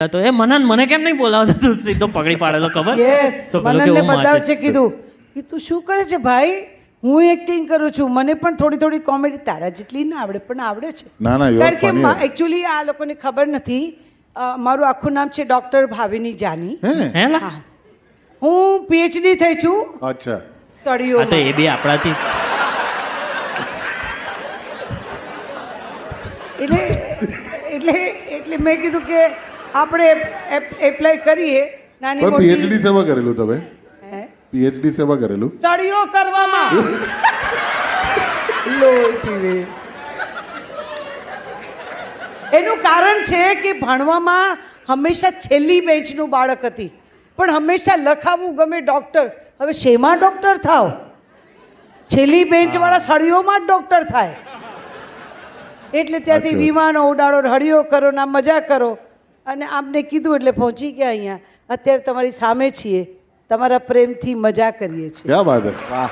તો એ મને કેમ નહીં બોલાવતો તું સીધો પકડી પાડેલો ખબર તો પેલો મનનને કેવો બતાવ માચે છે કીધું કે તું શું કરે છે ભાઈ હું એક્ટિંગ કરું છું મને પણ થોડી કોમેડી તારા જેટલી ના આવડે પણ આવડે છે ના ના યુ આર કારણ કે ફની એકચ્યુઅલી આ લોકોને ખબર નથી મારું આખું નામ છે ડૉક્ટર ભાવિની જાની હે લા હું પીએચડી થઈ છું અચ્છા સળીઓ આ તો એ બી આપણાથી એટલે મેં કીધું કે આપણે એપ્લાય કરીએ નાની પણ મોટી પીએચડી સેવા કરેલું તમે હે? પીએચડી સેવા કરેલું સળીઓ કરવામાં લોહી પીવે એનું કારણ છે કે ભણવામાં હંમેશા છેલ્લી બેન્ચનું બાળક હતી પણ હંમેશા લખાવવું ગમે ડૉક્ટર હવે શેમાં ડૉક્ટર થાવ છેલ્લી બેન્ચવાળા સળીઓમાં જ ડૉક્ટર થાય એટલે ત્યાંથી અચ્છા. વિમાનો ઉડાડો હળીઓ કરો ના મજા કરો અને આમને કીધું એટલે પહોંચી ગયા અહીંયા અત્યારે તમારી સામે છીએ તમારા પ્રેમથી મજા કરીએ છીએ ક્યાં બાત હે વાહ